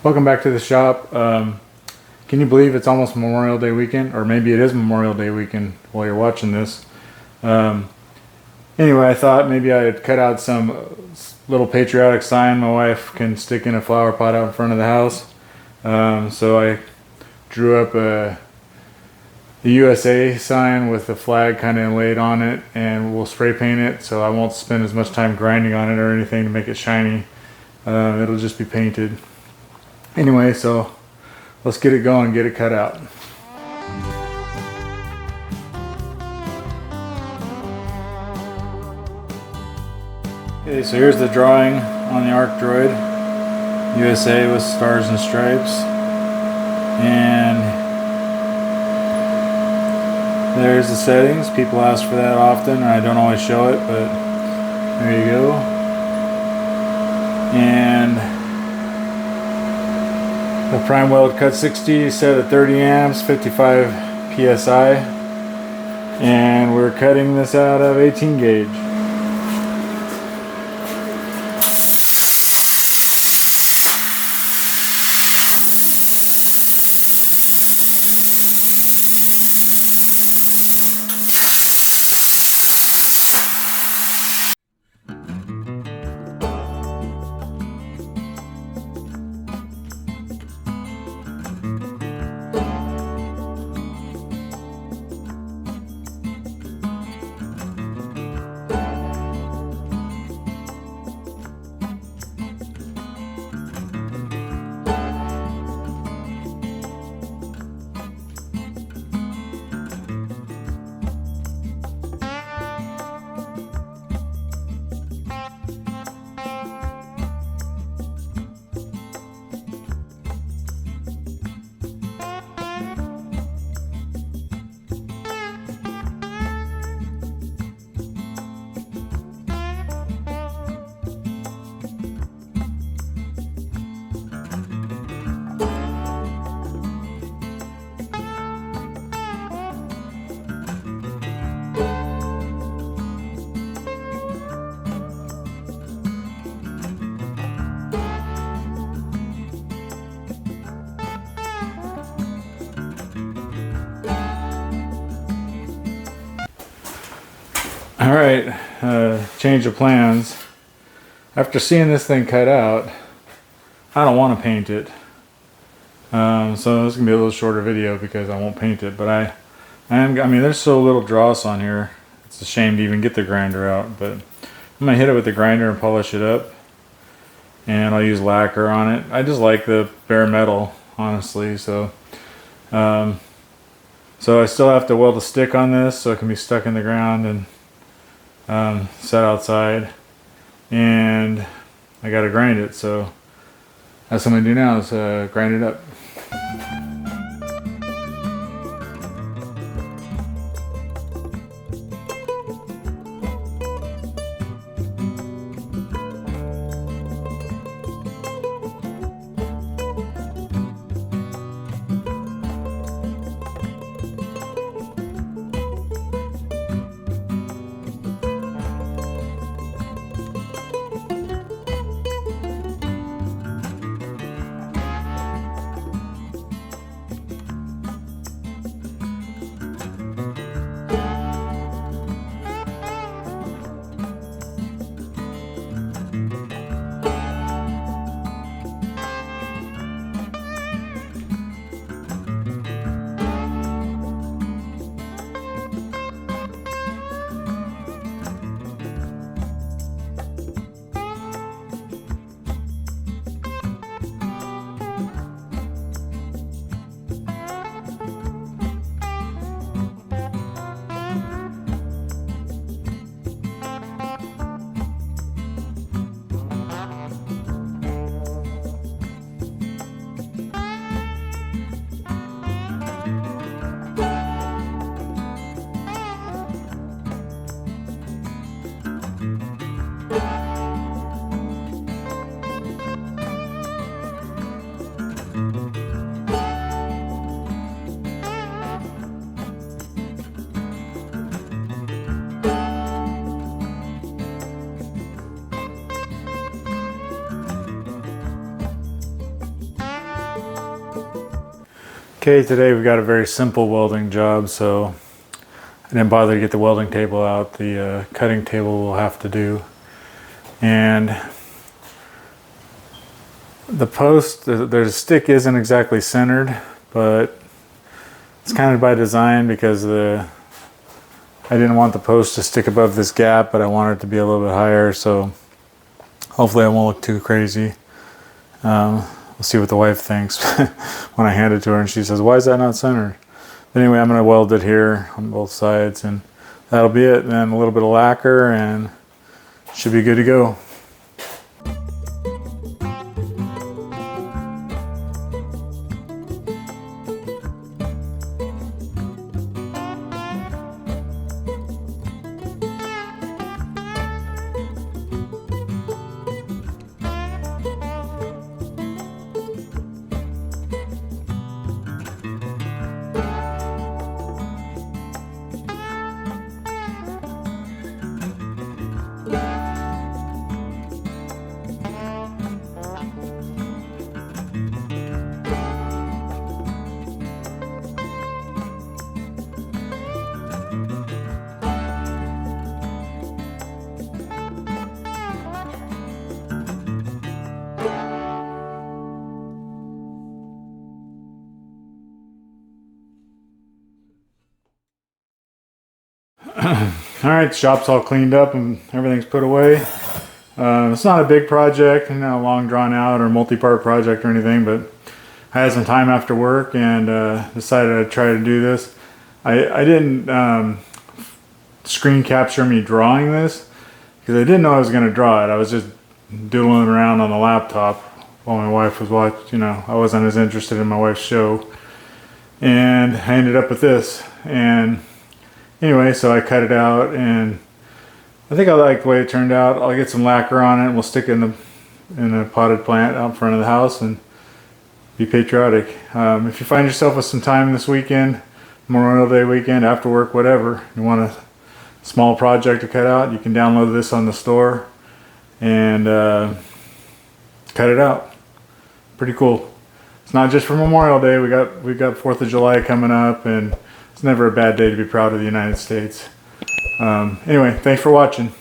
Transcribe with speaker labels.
Speaker 1: Welcome back to the shop. Can you believe it's almost Memorial Day weekend? Or maybe it is Memorial Day weekend while you're watching this. Anyway, I thought maybe I'd cut out some little patriotic sign my wife can stick in a flower pot out in front of the house. So I drew up the USA sign with the flag kind of laid on it, and we'll spray paint it so I won't spend as much time grinding on it or anything to make it shiny. It'll just be painted. Anyway, so let's get it going, get it cut out. Okay, so here's the drawing on the Arcdroid USA with stars and stripes, and there's the settings. People ask for that often, and I don't always show it, but there you go. And the prime weld cut 60 set at 30 amps, 55 psi, and we're cutting this out of 18 gauge. Alright, change of plans. After seeing this thing cut out, I don't want to paint it. So this is going to be a little shorter video because I won't paint it. But I mean, there's so little dross on here. It's a shame to even get the grinder out. But I'm going to hit it with the grinder and polish it up. And I'll use lacquer on it. I just like the bare metal, honestly. So I still have to weld a stick on this so it can be stuck in the ground and set outside, and I gotta grind it, so that's what I'm gonna do now is grind it up. Okay, today we got a very simple welding job, so I didn't bother to get the welding table out. The cutting table will have to do. And the post, the stick isn't exactly centered, but it's kind of by design because I didn't want the post to stick above this gap, but I wanted it to be a little bit higher, so hopefully it won't look too crazy. We'll see what the wife thinks when I hand it to her and she says, "Why is that not centered?" But anyway, I'm going to weld it here on both sides and that'll be it. And then a little bit of lacquer and should be good to go. All right, the shop's all cleaned up and everything's put away. It's not a big project, not a long drawn out or multi-part project or anything, but I had some time after work and decided I'd try to do this. I didn't screen capture me drawing this because I didn't know I was going to draw it. I was just doodling around on the laptop while my wife was watching. I wasn't as interested in my wife's show, and I ended up with this. And anyway, so I cut it out and I think I like the way it turned out. I'll get some lacquer on it and we'll stick it in a potted plant out in front of the house and be patriotic. If you find yourself with some time this weekend, Memorial Day weekend, after work, whatever, you want a small project to cut out, you can download this on the store and cut it out. Pretty cool. It's not just for Memorial Day. We got 4th of July coming up, and it's never a bad day to be proud of the United States. Anyway, thanks for watching.